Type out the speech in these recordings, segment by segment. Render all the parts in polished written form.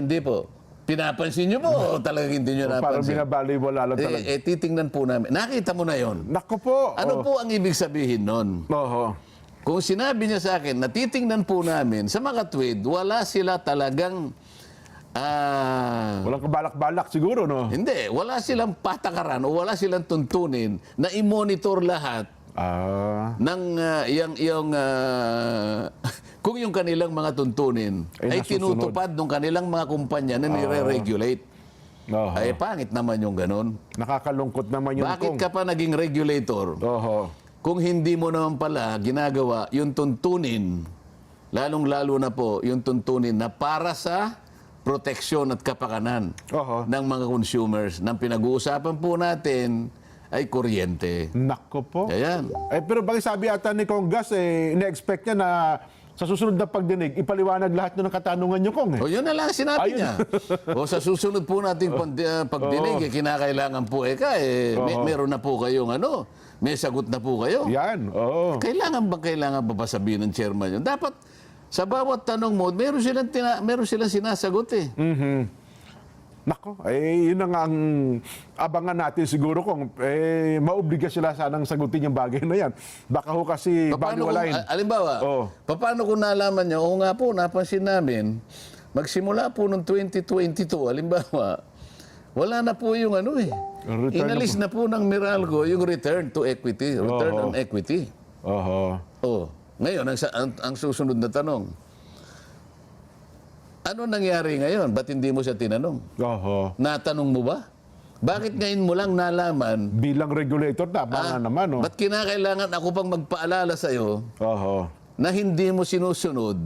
hindi po. Pinapansin nyo po o talagang hindi nyo Parang napansin? binabali mo lalo talaga. Titingnan po namin. Nakita mo na yon. Naku po. Ano po ang ibig sabihin nun? Oho. Kung sinabi niya sa akin, natitingnan po namin, sa mga tweet, wala sila talagang, Walang kabalak-balak siguro, no? hindi, wala silang patakaran o wala silang tuntunin na i-monitor lahat ng kung yung kanilang mga tuntunin Ay ay nasusunod. tinutupad ng kanilang mga kumpanya na nire-regulate. Oho. Ay pangit naman yung ganun. Nakakalungkot naman yun. Bakit Kong. ka pa naging regulator? Oho. Kung hindi mo naman pala ginagawa yung tuntunin, lalong-lalo na po yung tuntunin na para sa proteksyon at kapakanan Oho. ng mga consumers. Nang pinag-uusapan po natin ay kuryente. Nako po. Ayan. Pero bakit sabi ata ni Kong Gas, ina-expect niya na sa susunod na pagdinig, ipaliwanag lahat ng katanungan niyo, Kong. O yun na lang sinabi niya. O sa susunod po nating pagdinig, kinakailangan po meron na po kayong may sagot na po kayo. Yan, oo. Kailangan pa ba sabihin ng chairman yun? Dapat sa bawat tanong mo, meron silang sinasagot eh. Nako, yun na nga ang abangan natin siguro kung maobliga sila sanang sagutin yung bagay na yan. Baka ho kasi baliwalain. Alimbawa, paano kung nalaman nyo, oo nga po, napansin namin, magsimula po noong 2022, alimbawa, wala na po yung inalis na po ng Meralco yung return to equity, return on equity. Ngayon, ang susunod na tanong, ano nangyari ngayon? Ba't hindi mo siya tinanong? Natanong mo ba? Bakit ngayon mo lang nalaman? Bilang regulator, tama nga naman. Ba't kinakailangan ako pang magpaalala sa'yo na hindi mo sinusunod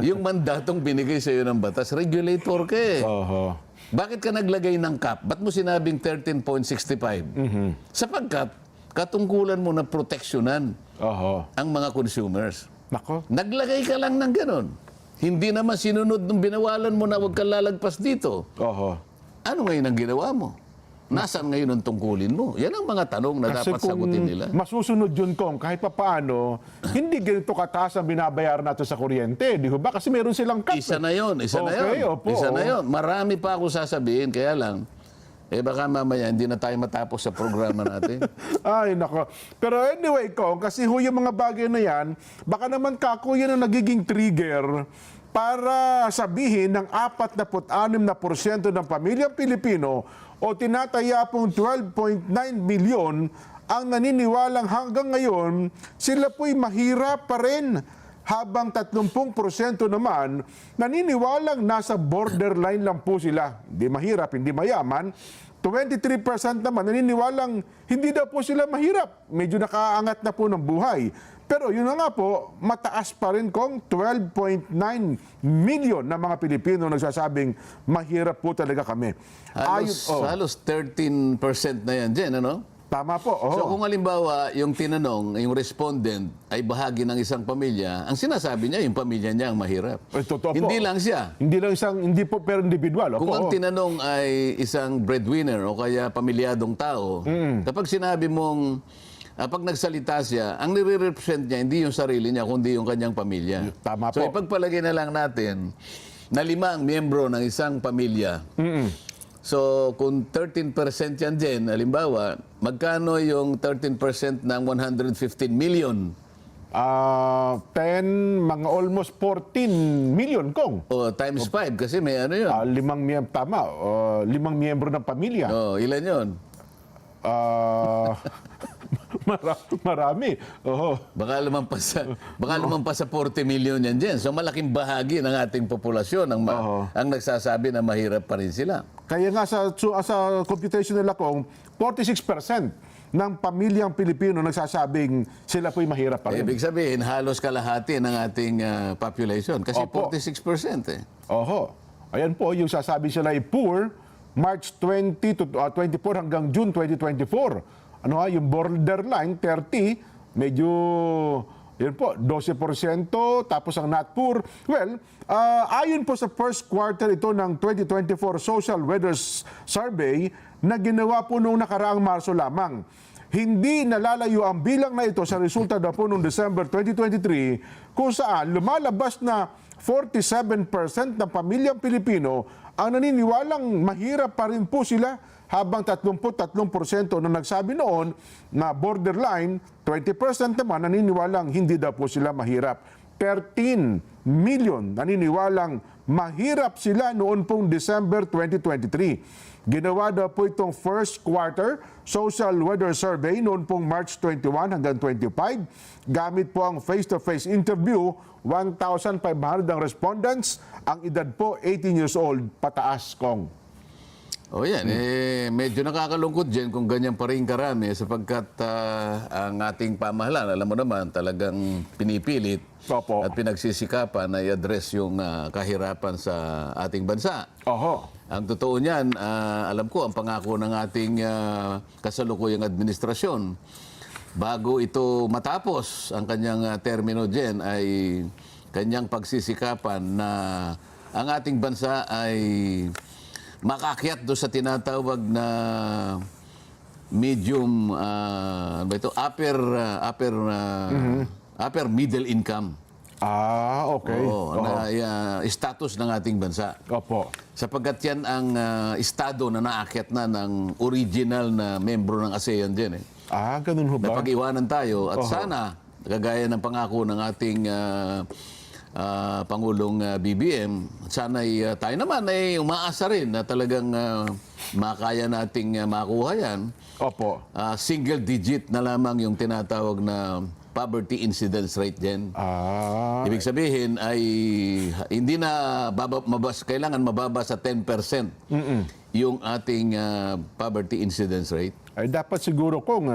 yung mandatong binigay sa'yo ng batas? Regulator ka eh. Bakit ka naglagay ng cap? Ba't mo sinabing 13.65? Sapagkat katungkulan mo na proteksyonan ang mga consumers. Nako. Naglagay ka lang ng ganon. Hindi naman sinunod nung binawalan mo na huwag kang lalagpas dito. Ano ngayon ang ginawa mo? Nasaan ngayon ang tungkulin mo? Yan ang mga tanong na Kasi dapat sagutin nila. Masusunod yun, Kong, kahit pa paano, hindi ganito kataas ang binabayaran natin sa kuryente. Di ba? Kasi meron silang cap. Isa na yun. Isa na yun. Marami pa ako sasabihin. Kaya lang, baka mamaya hindi na tayo matapos sa programa natin. Ay, nako. Pero anyway, Kong, kasi yung mga bagay na yan, baka naman kako yan ang nagiging trigger para sabihin ng 46% ng pamilyang Pilipino o tinataya pong 12.9 milyon ang naniniwalang hanggang ngayon sila po'y mahirap pa rin. Habang 30% naman, naniniwalang nasa borderline lang po sila. Hindi mahirap, hindi mayaman. 23% naman, naniniwalang hindi daw po sila mahirap. Medyo nakaangat na po ng buhay. Pero yun na nga po, mataas pa rin kong 12.9 million na mga Pilipino nagsasabing mahirap po talaga kami. Halos 13% na yan dyan, ano? Tama po. So kung halimbawa, yung tinanong, yung respondent ay bahagi ng isang pamilya, ang sinasabi niya, yung pamilya niya ang mahirap. Totoo po. Hindi lang siya. Hindi po per individual. Kung ang tinanong ay isang breadwinner o kaya pamilyadong tao, kapag sinabi mong, pag nagsalita siya, ang nire-represent niya, hindi yung sarili niya, kundi yung kanyang pamilya. Tama So po. ipagpalagay na lang natin na 5 ang miyembro ng isang pamilya. So, kung 13% yan din, halimbawa, magkano yung 13% ng 115 million? 10, mga almost 14 million, Kong. O, times 5, kasi may ano yun. 5 miyembro ng pamilya. O, ilan yun? Marami. Baka lumampas sa 40 million yan dyan. So, malaking bahagi ng ating populasyon ang nagsasabi na mahirap pa rin sila. Kaya nga sa computation nila, Kong, 46% ng pamilyang Pilipino nagsasabing sila po'y mahirap pa rin. Ibig sabihin, halos kalahati ng ating population. Kasi 46% eh. Ayan po, yung sasabi sila ay poor, March 20 to 24 hanggang June 2024. Yung borderline, 30, medyo, yun po, 12%, tapos ang not poor. Well, ayon po sa first quarter ito ng 2024 Social Weather Survey na ginawa po noong nakaraang Marso lamang. Hindi nalalayo ang bilang na ito sa resulta na po noong December 2023 kung saan lumalabas na 47% ng pamilyang Pilipino ang naniniwalang mahirap pa rin po sila, habang 33% na nagsabi noon na borderline, 20% naman naniniwalang hindi daw po sila mahirap. 13 million naniniwalang mahirap sila noon pong December 2023. Ginawa daw po itong first quarter social weather survey noon pong March 21 hanggang 25. Gamit po ang face-to-face interview, 1,500 ang respondents, ang edad po 18 years old pataas, Kong. O yan, medyo nakakalungkot dyan kung ganyan pa rin karami sapagkat ang ating pamahalaan, alam mo naman, talagang pinipilit Opo. at pinagsisikapan na i-address yung kahirapan sa ating bansa. Oho. Ang totoo niyan, alam ko, ang pangako ng ating kasalukuyang administrasyon, bago ito matapos ang kanyang termino dyan, ay kanyang pagsisikapan na ang ating bansa ay makakyat do sa tinatawag na medium, ano ba ito? Upper middle income. Okay. Oo, na status ng ating bansa. Opo. Sapagkat yan ang estado na naakyat na ng original na membro ng ASEAN din. Ganun ho ba? Napag-iwanan tayo at sana, kagaya ng pangako ng ating Pangulong BBM, sana tayo naman ay umaasa rin na talagang makaya nating makuha yan. Opo. Single digit na lamang yung tinatawag na poverty incidence rate din. Ibig sabihin ay hindi na kailangan mababa sa 10% yung ating poverty incidence rate. Ay dapat siguro kung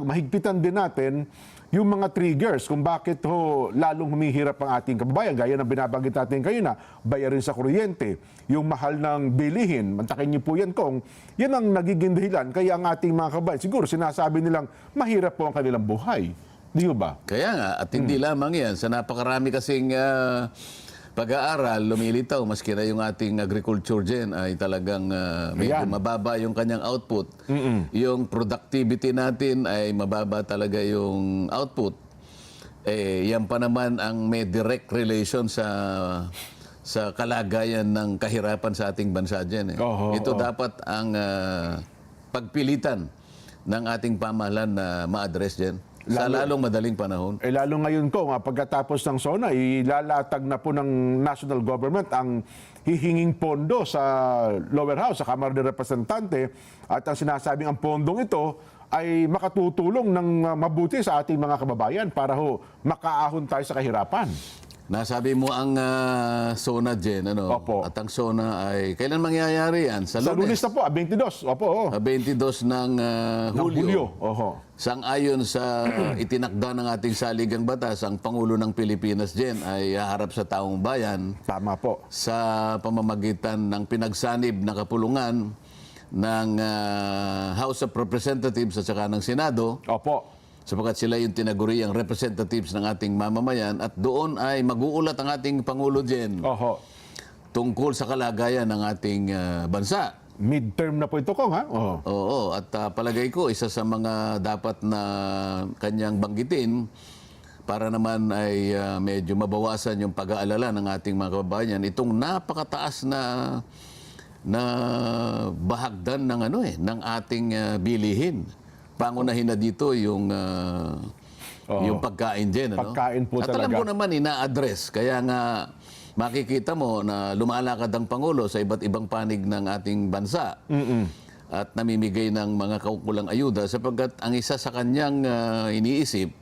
mahigpitan din natin yung mga triggers kung bakit lalong humihirap ang ating kababayan. Gaya ng binabanggit natin kayo na bayarin sa kuryente, yung mahal ng bilihin. Mantakin niyo po yan, Kong. Yan ang nagiging dahilan. Kaya ang ating mga kababayan, siguro sinasabi nilang mahirap po ang kanilang buhay. Di ba? Kaya nga, at hindi lamang yan. Sa napakarami kasing pag-aaral, lumilitaw, maski na yung ating agriculture dyan ay talagang medyo mababa yung kanyang output. Yung productivity natin ay mababa talaga yung output. Yan pa naman ang may direct relation sa kalagayan ng kahirapan sa ating bansa dyan. Ito dapat ang pagpilitan ng ating pamahalaan na ma-address dyan. Sa lalong madaling panahon. Lalo ngayon ko, pagkatapos ng SONA, ilalatag na po ng national government ang hihinging pondo sa lower house, sa Kamara de Representante. At ang sinasabing ang pondong ito ay makatutulong ng mabuti sa ating mga kababayan para makaahon tayo sa kahirapan. Nasabi mo ang SONA dyan, ano? Opo. At ang SONA ay, kailan mangyayari yan? Sa Sa Lunes? Lunes na po, 22. Opo. 22 ng Hulyo. Oho. Sang-ayon sa itinakda ng ating saligang batas, ang Pangulo ng Pilipinas dyan ay haharap sa taong bayan Tama po. sa pamamagitan ng pinagsanib na kapulungan ng House of Representatives at saka ng Senado. Opo. Sapagkat sila yung tinaguriang representatives ng ating mamamayan at doon ay mag-uulat ang ating Pangulo dyan Oho. tungkol sa kalagayan ng ating bansa. Midterm na po ito, Kong, ha? Oho. Oo, at palagay ko isa sa mga dapat na kanyang banggitin para naman ay medyo mabawasan yung pag-aalala ng ating mga kababayan itong napakataas na bahagdan ng ng ating bilihin. Pangunahin na dito yung pagkain din. Ano? Pagkain po at talaga. alam ko naman, ina-address. Kaya nga, makikita mo na lumalakad ang Pangulo sa iba't ibang panig ng ating bansa. At namimigay ng mga kaukulang ayuda sapagkat ang isa sa kanyang iniisip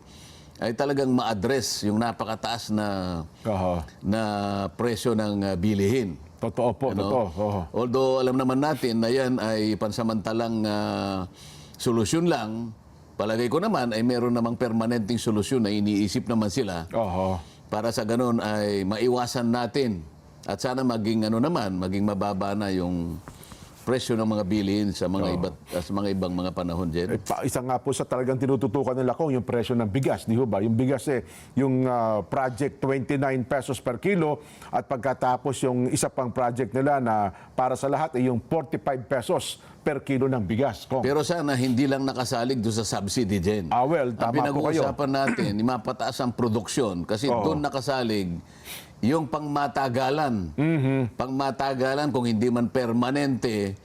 ay talagang ma-address yung napakataas na presyo ng bilihin. Totoo po, totoo. Oho. Although alam naman natin na yan ay pansamantalang solusyon lang, palagay ko naman ay meron namang permanenteng solusyon na iniisip naman sila Oho. para sa ganun ay maiwasan natin at sana maging maging mababa na yung presyo ng mga bilihin sa mga ibang mga panahon, Jen? Isa nga po sa talagang tinututukan nila kung yung presyo ng bigas, di ho ba? Yung bigas yung project 29 pesos per kilo at pagkatapos yung isa pang project nila na para sa lahat ay yung 45 pesos per kilo ng bigas. Pero sana hindi lang nakasalig doon sa subsidy, Jen. Well, Ang tama po kayo. pinag-uusapan natin, mapataas ang produksyon kasi doon nakasalig yung pangmatagalan. Pangmatagalan kung hindi man permanente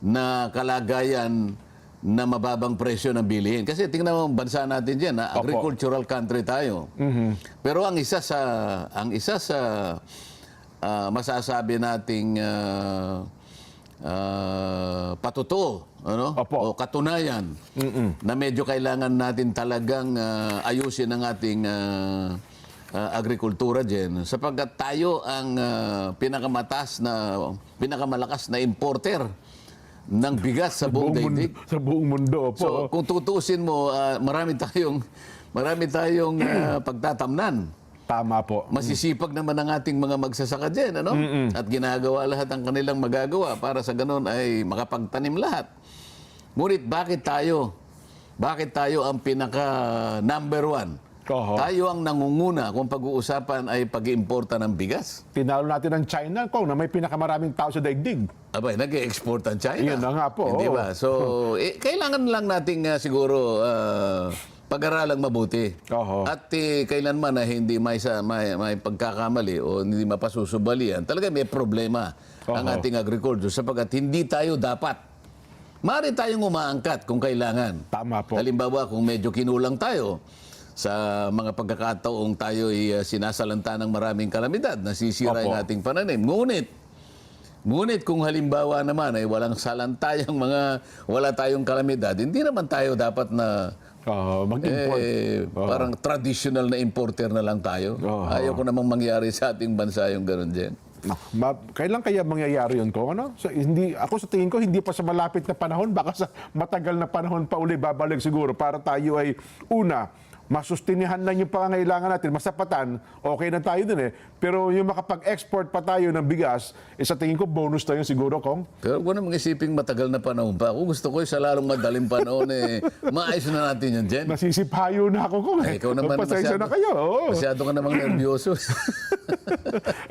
na kalagayan na mababang presyo ng bilihin. Kasi tingnan mo ang bansa natin diyan, agricultural country tayo. Pero ang isa sa masasabi nating patotoo, ano? O katunayan na medyo kailangan natin talagang ayusin ang ating agrikultura dyan sapagkat tayo ang pinakamalakas na importer ng bigas sa buong daigdig. Sa buong mundo po. So kung tutuusin mo, marami tayong pagtatamnan. Tama po. Masisipag naman ang ating mga magsasaka dyan, ano? At ginagawa lahat ang kanilang magagawa para sa ganun ay makapagtanim lahat. Ngunit bakit tayo ang pinaka number one? Tayo ang nangunguna kung pag-uusapan ay pag-iimporta ng bigas. Tinalo natin ang China kung na may pinakamaraming tao sa daigdig. Abay, nag-e-export ang China. Yun na nga po. Hindi ba? So, kailangan lang nating siguro pag-aralang mabuti. At kailanman na hindi may pagkakamali o hindi mapasusubalian, talaga may problema ang ating agriculture sapagkat hindi tayo dapat. Maaari tayong umaangkat kung kailangan. Tama po. Halimbawa, kung medyo kinulang tayo, sa mga pagkakataong tayo ay sinasalanta ng maraming kalamidad, nasisira yung ating pananim. Ngunit kung halimbawa naman ay wala tayong kalamidad, hindi naman tayo dapat na mag-import. Parang traditional na importer na lang tayo. Ayaw ko namang mangyari sa ating bansa yung ganun din. Kailan kaya mangyayari yun ko? Ano? So, ako sa tingin ko, hindi pa sa malapit na panahon, baka sa matagal na panahon pa uli babalik siguro para tayo ay masustinihan lang yung pangangailangan natin, masapatan, okay na tayo dun Pero yung makapag-export pa tayo ng bigas, sa tingin ko bonus tayo siguro, Kong. Pero kung naman isiping matagal na panahon pa, ako gusto ko sa lalong madaling panahon maayos na natin yan, Jen. Nasisipayo na ako, Kong. Ikaw naman Pasensya na kayo. Masyado ka namang nervyoso.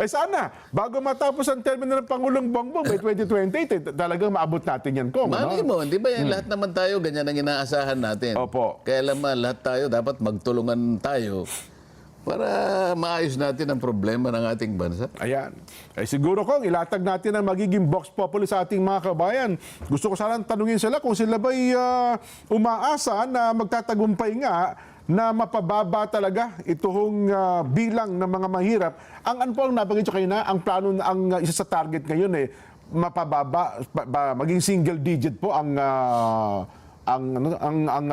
Sana, bago matapos ang termino ng Pangulong Bongbong, may 2028, talagang maabot natin yan, Kong. Mali mo, di ba lahat naman tayo, ganyan ang inaasahan natin. Opo. Kaya naman, lahat tayo, dapat magtulungan tayo para maayos natin ang problema ng ating bansa. Ayan. Siguro kong ilatag natin ang magiging Vox Populi sa ating mga kabayan. Gusto ko sanang tanungin sila kung sila ba'y umaasa na magtatagumpay nga na mapababa talaga itong bilang ng mga mahirap. Ang ano po ang nabanggit ko kayo na, ang plano, ang isa sa target ngayon mapababa, maging single digit po ang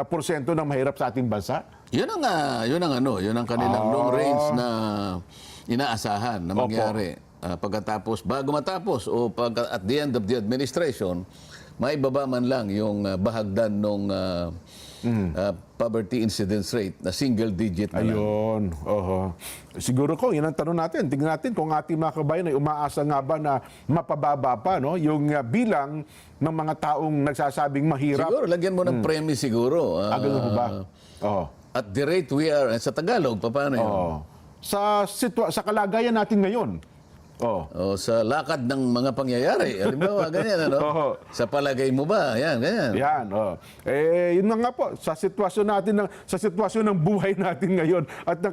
porsyento ng mahirap sa ating bansa. Yun ang kanilang long range na inaasahan na mangyari. Bago matapos o at the end of the administration, maibaba man lang yung bahagdan ng poverty incidence rate na single digit na lang. Ayun. Siguro ko, yan ang tanong natin. Tingnan natin kung ating mga kabayan ay umaasa nga ba na mapababa pa yung bilang ng mga taong nagsasabing mahirap. Siguro, lagyan mo ng premise siguro. Ganun po ba? At the rate we are, sa Tagalog, paano yun? Sa kalagayan natin ngayon. Sa lakad ng mga pangyayari. Halimbawa, ganyan, ano? Sa palagay mo ba? Yan, ganyan. Yan, yun na nga po. Sa sitwasyon ng buhay natin ngayon at ng